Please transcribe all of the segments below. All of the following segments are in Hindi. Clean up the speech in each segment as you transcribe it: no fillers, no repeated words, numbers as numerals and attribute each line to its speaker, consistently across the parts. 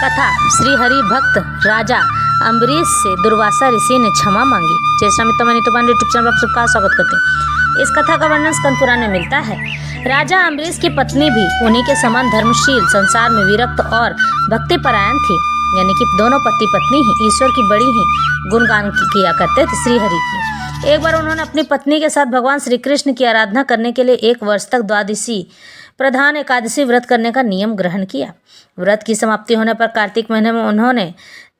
Speaker 1: कथा। श्री हरि भक्त राजा अम्बरीश से दुर्वासा ऋषि ने क्षमा मांगी। जय स्वामित्व यूट्यूब चैनल पर सबका स्वागत करते हैं। इस कथा का वर्णन स्कंद पुराण में मिलता है। राजा अम्बरीश की पत्नी भी उन्हीं के समान धर्मशील, संसार में विरक्त और भक्तिपरायण थी। यानी कि दोनों पति पत्नी ही ईश्वर की बड़ी ही गुणगान किया करते थे, श्री हरि की। एक बार उन्होंने अपनी पत्नी के साथ भगवान श्री कृष्ण की आराधना करने के लिए 1 वर्ष तक द्वादशी प्रधान एकादशी व्रत करने का नियम ग्रहण किया। व्रत की समाप्ति होने पर कार्तिक महीने में उन्होंने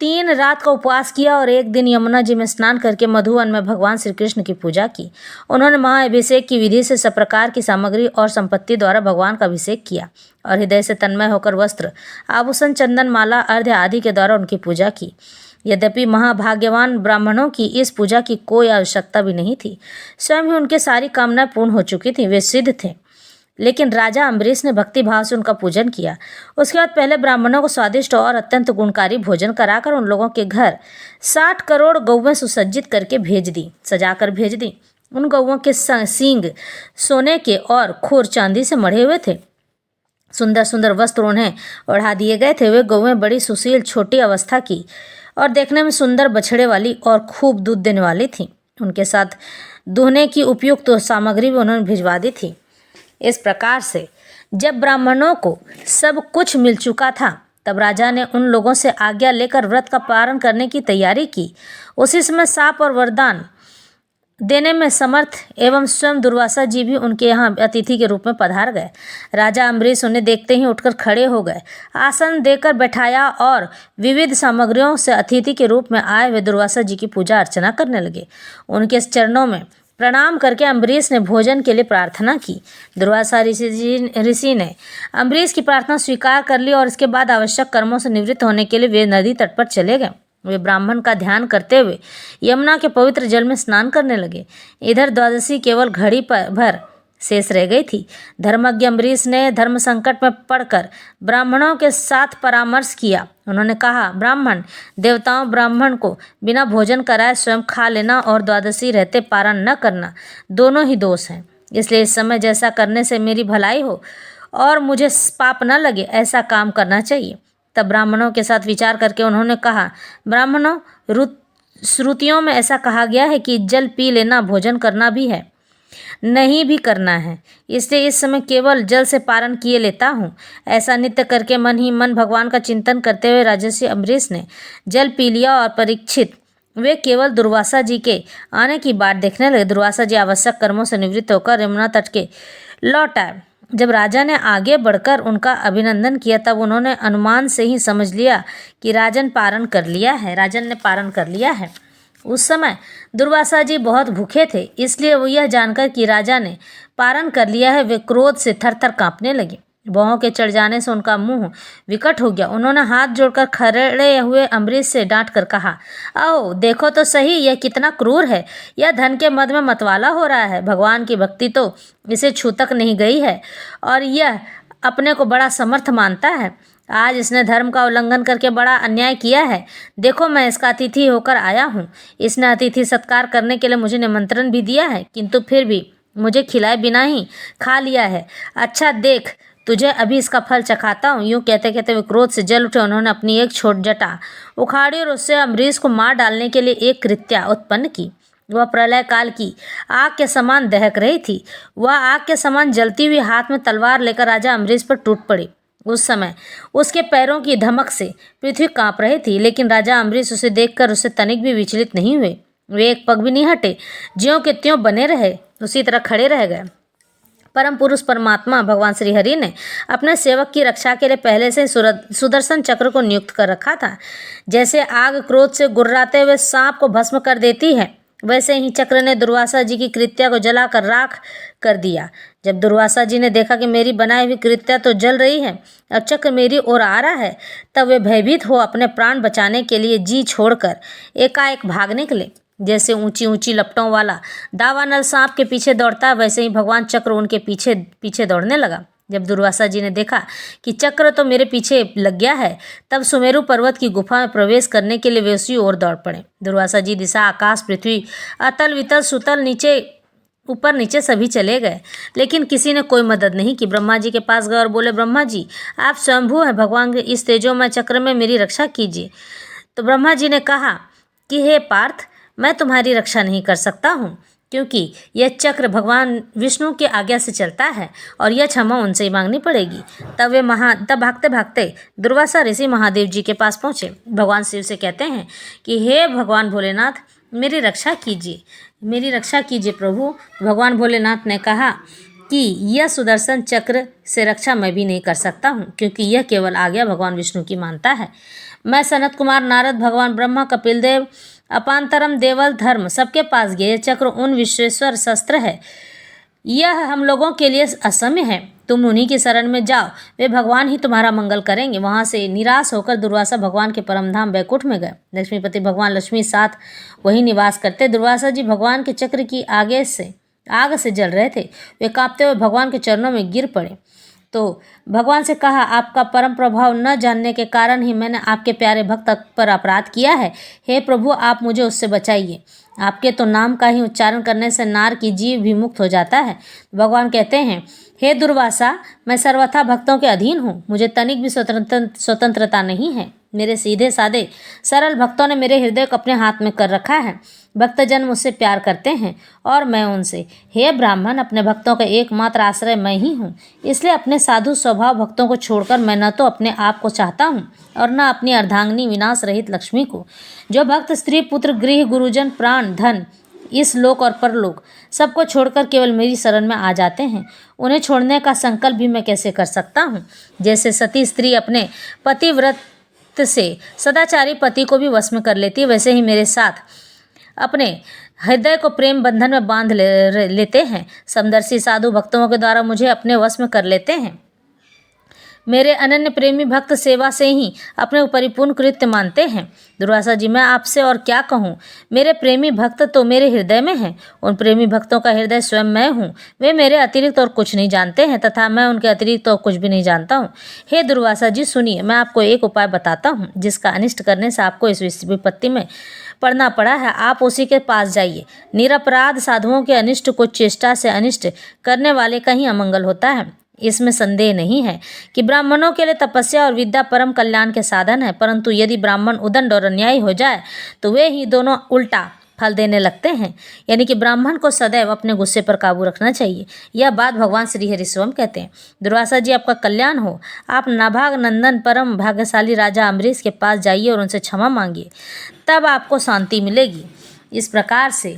Speaker 1: 3 रात का उपवास किया और एक दिन यमुना जी में स्नान करके मधुवन में भगवान श्री कृष्ण की पूजा की। उन्होंने महाअभिषेक की विधि से सब प्रकार की सामग्री और संपत्ति द्वारा भगवान का अभिषेक किया और हृदय से तन्मय होकर वस्त्र, आभूषण, चंदन, माला, अर्घ्य आदि के द्वारा उनकी पूजा की। यद्यपि महाभाग्यवान ब्राह्मणों की इस पूजा की कोई आवश्यकता भी नहीं थी। स्वयं ही उनके सारी कामनाएं पूर्ण हो चुकी थी, वे सिद्ध थे। लेकिन राजा अम्बरीश ने भक्ति भाव से उनका पूजन किया। उसके बाद पहले ब्राह्मणों को स्वादिष्ट और अत्यंत गुणकारी भोजन कराकर उन लोगों के घर 60 करोड़ गौवें सुसज्जित करके सजाकर भेज दी। उन गौवों के सींग सोने के और खुर चांदी से मढ़े हुए थे। सुंदर सुंदर वस्त्र उन्हें ओढ़ा दिए गए थे। वे गौवें बड़ी सुशील, छोटी अवस्था की और देखने में सुंदर बछड़े वाली और खूब दूध देने वाली थीं। उनके साथ दुहने की उपयुक्त सामग्री भी उन्होंने भिजवा दी थी। इस प्रकार से जब ब्राह्मणों को सब कुछ मिल चुका था, तब राजा ने उन लोगों से आज्ञा लेकर व्रत का पालन करने की तैयारी की। उसी समय शाप और वरदान देने में समर्थ एवं स्वयं दुर्वासा जी भी उनके यहाँ अतिथि के रूप में पधार गए। राजा अम्बरीश उन्हें देखते ही उठकर खड़े हो गए, आसन देकर बैठाया और विविध सामग्रियों से अतिथि के रूप में आए हुए दुर्वासा जी की पूजा अर्चना करने लगे। उनके चरणों में प्रणाम करके अम्बरीश ने भोजन के लिए प्रार्थना की। दुर्वासा ऋषि ने अम्बरीश की प्रार्थना स्वीकार कर ली और इसके बाद आवश्यक कर्मों से निवृत्त होने के लिए वे नदी तट पर चले गए। वे ब्राह्मण का ध्यान करते हुए यमुना के पवित्र जल में स्नान करने लगे। इधर द्वादशी केवल घड़ी भर शेष रह गई थी। धर्मज्ञ अम्बरीश ने धर्म संकट में पड़कर ब्राह्मणों के साथ परामर्श किया। उन्होंने कहा, ब्राह्मण देवताओं ब्राह्मण को बिना भोजन कराए स्वयं खा लेना और द्वादशी रहते पारण न करना दोनों ही दोष हैं। इसलिए इस समय जैसा करने से मेरी भलाई हो और मुझे पाप न लगे, ऐसा काम करना चाहिए। तब ब्राह्मणों के साथ विचार करके उन्होंने कहा, ब्राह्मणों, श्रुतियों में ऐसा कहा गया है कि जल पी लेना भोजन करना भी है, नहीं भी करना है। इसलिए इस समय केवल जल से पारण किए लेता हूँ। ऐसा नित्य करके मन ही मन भगवान का चिंतन करते हुए राजर्षि अम्बरीश ने जल पी लिया और परीक्षित वे केवल दुर्वासा जी के आने की बाट देखने लगे। दुर्वासा जी आवश्यक कर्मों से निवृत्त होकर यमुना तट के लौट आए। जब राजा ने आगे बढ़कर उनका अभिनंदन किया, तब उन्होंने अनुमान से ही समझ लिया कि राजन ने पारण कर लिया है। उस समय दुर्वासा जी बहुत भूखे थे, इसलिए वो यह जानकर कि राजा ने पारण कर लिया है, वे क्रोध से थरथर कांपने लगे। भौहों के चढ़ जाने से उनका मुंह विकट हो गया। उन्होंने हाथ जोड़कर खड़े हुए अम्बरीश से डांट कर कहा, आओ देखो तो सही, यह कितना क्रूर है। यह धन के मद में मतवाला हो रहा है। भगवान की भक्ति तो इसे छू तक नहीं गई है और यह अपने को बड़ा समर्थ मानता है। आज इसने धर्म का उल्लंघन करके बड़ा अन्याय किया है। देखो, मैं इसका अतिथि होकर आया हूँ। इसने अतिथि सत्कार करने के लिए मुझे निमंत्रण भी दिया है, किंतु फिर भी मुझे खिलाए बिना ही खा लिया है। अच्छा देख, तुझे अभी इसका फल चखाता हूँ। यूँ कहते कहते वे क्रोध से जल उठे। उन्होंने अपनी एक छोट जटा उखाड़ी और उससे अम्बरीश को मार डालने के लिए एक कृत्या उत्पन्न की। वह प्रलय काल की आग के समान दहक रही थी। वह आग के समान जलती हुई हाथ में तलवार लेकर राजा अम्बरीश पर टूट पड़ी। उस समय उसके पैरों की धमक से पृथ्वी कांप रही थी, लेकिन राजा अम्बरीश उसे देखकर उससे तनिक भी विचलित नहीं हुए। वे एक पग भी नहीं हटे, ज्यों के त्यों बने रहे, उसी तरह खड़े रह गए। परम पुरुष परमात्मा भगवान श्री हरि ने अपने सेवक की रक्षा के लिए पहले से सुदर्शन चक्र को नियुक्त कर रखा था। जैसे आग क्रोध से गुर्राते हुए सांप को भस्म कर देती है, वैसे ही चक्र ने दुर्वासा जी की कृत्या को जलाकर राख कर दिया। जब दुर्वासा जी ने देखा कि मेरी बनाई हुई कृत्या तो जल रही है और चक्र मेरी ओर आ रहा है, तब वे भयभीत हो अपने प्राण बचाने के लिए जी छोड़कर एकाएक भाग निकले। जैसे ऊंची ऊंची लपटों वाला दावानल सांप के पीछे दौड़ता, वैसे ही भगवान चक्र उनके पीछे पीछे दौड़ने लगा। जब दुर्वासा जी ने देखा कि चक्र तो मेरे पीछे लग गया है, तब सुमेरु पर्वत की गुफा में प्रवेश करने के लिए वे उसी ओर दौड़ पड़े। दुर्वासा जी दिशा, आकाश, पृथ्वी, अतल वितल सुतल, नीचे ऊपर नीचे सभी चले गए, लेकिन किसी ने कोई मदद नहीं की। ब्रह्मा जी के पास गए और बोले, ब्रह्मा जी आप स्वयंभू हैं, भगवान के इस तेजोमय चक्र में मेरी रक्षा कीजिए। तो ब्रह्मा जी ने कहा कि हे पार्थ, मैं तुम्हारी रक्षा नहीं कर सकता हूँ, क्योंकि यह चक्र भगवान विष्णु की आज्ञा से चलता है और यह क्षमा उनसे ही मांगनी पड़ेगी। तब भागते भागते दुर्वासा ऋषि महादेव जी के पास पहुँचे। भगवान शिव से कहते हैं कि हे भगवान भोलेनाथ, मेरी रक्षा कीजिए प्रभु। भगवान भोलेनाथ ने कहा कि यह सुदर्शन चक्र से रक्षा मैं भी नहीं कर सकता हूँ, क्योंकि यह केवल आज्ञा भगवान विष्णु की मानता है। मैं सनत कुमार, नारद, भगवान ब्रह्मा, कपिल देव, अपांतरम, देवल, धर्म सबके पास गए। यह चक्र उन विश्वेश्वर शस्त्र है, यह हम लोगों के लिए असम्य है। तुम उन्हीं की शरण में जाओ, वे भगवान ही तुम्हारा मंगल करेंगे। वहाँ से निराश होकर दुर्वासा भगवान के परमधाम बैकुंठ में गए। लक्ष्मीपति भगवान लक्ष्मी साथ वहीं निवास करते। दुर्वासा जी भगवान के चक्र की आग से जल रहे थे। वे कांपते हुए भगवान के चरणों में गिर पड़े। तो भगवान से कहा, आपका परम प्रभाव न जानने के कारण ही मैंने आपके प्यारे भक्त पर अपराध किया है। हे प्रभु, आप मुझे उससे बचाइए। आपके तो नाम का ही उच्चारण करने से नार की जीव भी मुक्त हो जाता है। भगवान कहते हैं, हे दुर्वासा, मैं सर्वथा भक्तों के अधीन हूँ, मुझे तनिक भी स्वतंत्रता नहीं है। मेरे सीधे साधे सरल भक्तों ने मेरे हृदय को अपने हाथ में कर रखा है। भक्तजन मुझसे प्यार करते हैं और मैं उनसे। हे ब्राह्मण, अपने भक्तों का एकमात्र आश्रय मैं ही हूँ, इसलिए अपने साधु स्वभाव भक्तों को छोड़कर मैं न तो अपने आप को चाहता हूँ और न अपनी अर्धांगिनी विनाश रहित लक्ष्मी को। जो भक्त स्त्री, पुत्र, गृह, गुरुजन, प्राण, धन, इस लोक और परलोक सबको छोड़कर केवल मेरी शरण में आ जाते हैं, उन्हें छोड़ने का संकल्प भी मैं कैसे कर सकता हूँ। जैसे सती स्त्री अपने पतिव्रत से सदाचारी पति को भी वश में कर लेती है, वैसे ही मेरे साथ अपने हृदय को प्रेम बंधन में बांध लेते हैं। समदर्शी साधु भक्तों के द्वारा मुझे अपने वश में कर लेते हैं। मेरे अनन्य प्रेमी भक्त सेवा से ही अपने परिपूर्ण कृत्य मानते हैं। दुर्वासा जी, मैं आपसे और क्या कहूँ। मेरे प्रेमी भक्त तो मेरे हृदय में हैं। उन प्रेमी भक्तों का हृदय स्वयं मैं हूँ। वे मेरे अतिरिक्त और कुछ नहीं जानते हैं तथा मैं उनके अतिरिक्त और कुछ भी नहीं जानता हूँ। हे दुर्वासा जी, सुनिए, मैं आपको एक उपाय बताता हूँ, जिसका अनिष्ट करने से आपको इस विपत्ति में पड़ना पड़ा है। आप उसी के पास जाइए। निरपराध साधुओं के अनिष्ट को चेष्टा से अनिष्ट करने वाले का ही अमंगल होता है। इसमें संदेह नहीं है कि ब्राह्मणों के लिए तपस्या और विद्या परम कल्याण के साधन है, परंतु यदि ब्राह्मण उदंड और अन्यायी हो जाए तो वे ही दोनों उल्टा फल देने लगते हैं। यानी कि ब्राह्मण को सदैव अपने गुस्से पर काबू रखना चाहिए। यह बात भगवान श्री हरिस्वम कहते हैं। दुर्वासा जी, आपका कल्याण हो। आप नाभाग नंदन परम भाग्यशाली राजा अम्बरीश के पास जाइए और उनसे क्षमा मांगिए, तब आपको शांति मिलेगी। इस प्रकार से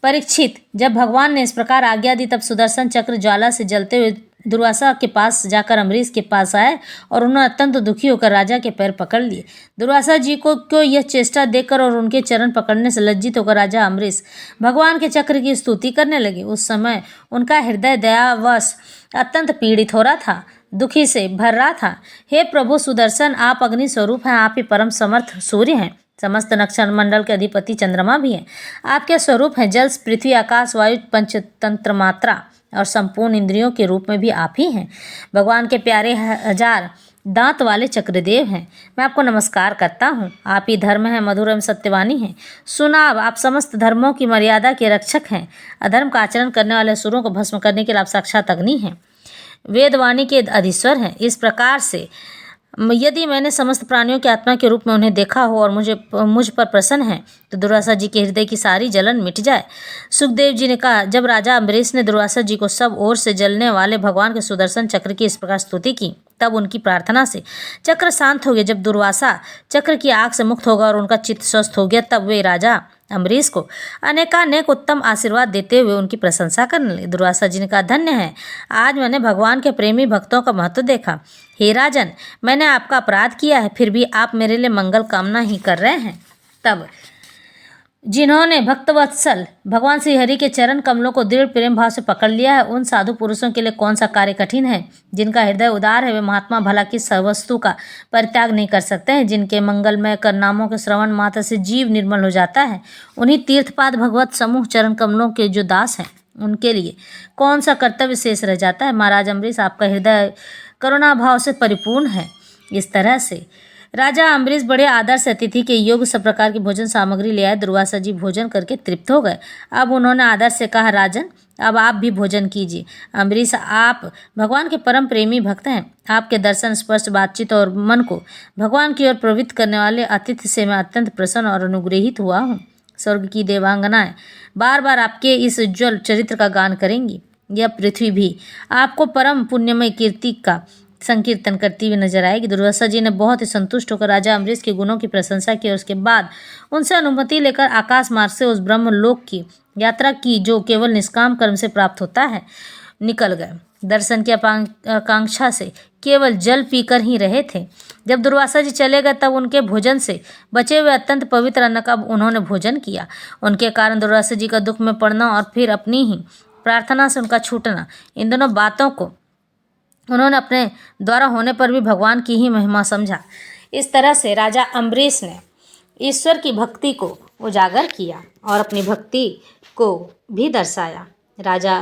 Speaker 1: परीक्षित, जब भगवान ने इस प्रकार आज्ञा दी, तब सुदर्शन चक्र ज्वाला से जलते हुए दुर्वासा के पास जाकर अम्बरीश के पास आए और उन्होंने अत्यंत दुखी होकर राजा के पैर पकड़ लिए। दुर्वासा जी को यह चेष्टा देखकर और उनके चरण पकड़ने से लज्जित होकर राजा अम्बरीश भगवान के चक्र की स्तुति करने लगे। उस समय उनका हृदय दयावश अत्यंत पीड़ित हो रहा था, दुखी से भर रहा था। हे प्रभु सुदर्शन, आप अग्नि स्वरूप हैं, आप ही परम समर्थ सूर्य हैं, समस्त नक्षत्र मंडल के अधिपति चंद्रमा भी हैं। आपके स्वरूप हैं जल, पृथ्वी, आकाश, वायु, पंचतंत्र मात्रा और संपूर्ण इंद्रियों के रूप में भी आप ही हैं। भगवान के प्यारे हजार दांत वाले चक्रदेव हैं। मैं आपको नमस्कार करता हूँ। आप ही धर्म हैं, मधुर एवं सत्यवानी हैं। सुनाब, आप समस्त धर्मों की मर्यादा के रक्षक हैं। अधर्म का आचरण करने वाले असुरों को भस्म करने के लिए आप साक्षात अग्नि हैं, वेदवाणी के अधीश्वर हैं। इस प्रकार से यदि मैंने समस्त प्राणियों की आत्मा के रूप में उन्हें देखा हो और मुझ पर प्रसन्न है, तो दुर्वासा जी के हृदय की सारी जलन मिट जाए। सुखदेव जी ने कहा, जब राजा अम्बरीश ने दुर्वासा जी को सब ओर से जलने वाले भगवान के सुदर्शन चक्र की इस प्रकार स्तुति की, तब उनकी प्रार्थना से चक्र शांत हो गया। जब दुर्वासा चक्र की आग से मुक्त होगा और उनका चित्त स्वस्थ हो गया, तब वे राजा अम्बरीश को अनेकानेक उत्तम आशीर्वाद देते हुए उनकी प्रशंसा करने लगे। दुर्वासा जी ने कहा, धन्य है, आज मैंने भगवान के प्रेमी भक्तों का महत्व देखा। हे राजन, मैंने आपका अपराध किया है, फिर भी आप मेरे लिए मंगल कामना ही कर रहे हैं। तब जिन्होंने भक्तवत्सल भगवान श्री हरि के चरण कमलों को दृढ़ प्रेम भाव से पकड़ लिया है, उन साधु पुरुषों के लिए कौन सा कार्य कठिन है। जिनका हृदय उदार है, वे महात्मा भला की वस्तु का परित्याग नहीं कर सकते हैं। जिनके मंगलमय कर नामों के श्रवण मात्र से जीव निर्मल हो जाता है, उन्हीं तीर्थपाद भगवत समूह चरण कमलों के जो दास हैं, उनके लिए कौन सा कर्तव्य शेष रह जाता है। महाराज अम्बरीश, आपका हृदय करुणा भाव से परिपूर्ण है। इस तरह से राजा अम्बरीश बड़े आदर से अतिथि के योग्य सब प्रकार की भोजन सामग्री ले आए। दुर्वासा जी भोजन करके तृप्त हो गए। अब उन्होंने आदर से कहा, राजन अब आप भी भोजन कीजिए। अम्बरीश, आप भगवान के परम प्रेमी भक्त हैं। आपके दर्शन, स्पर्श, बातचीत और मन को भगवान की ओर प्रवृत्त करने वाले आतिथ्य से मैं अत्यंत प्रसन्न और अनुग्रहित हुआ हूँ। स्वर्ग की देवांगनाएं बार बार आपके इस उज्ज्वल चरित्र का गान करेंगी। यह पृथ्वी भी आपको परम पुण्यमय कीर्ति का संकीर्तन करती हुई नजर आएगी। दुर्वासा जी ने बहुत ही संतुष्ट होकर राजा अम्बरीश के गुणों की प्रशंसा की और उसके बाद उनसे अनुमति लेकर आकाश मार्ग से उस ब्रह्मलोक की यात्रा की जो केवल निष्काम कर्म से प्राप्त होता है, निकल गए। दर्शन की आकांक्षा से केवल जल पीकर ही रहे थे। जब दुर्वासा जी चले गए तब उनके भोजन से बचे हुए अत्यंत पवित्र अन्न का उन्होंने भोजन किया। उनके कारण दुर्वासा जी का दुख में पड़ना और फिर अपनी ही प्रार्थना से उनका छूटना, इन दोनों बातों को उन्होंने अपने द्वारा होने पर भी भगवान की ही महिमा समझा। इस तरह से राजा अम्बरीश ने ईश्वर की भक्ति को उजागर किया और अपनी भक्ति को भी दर्शाया। राजा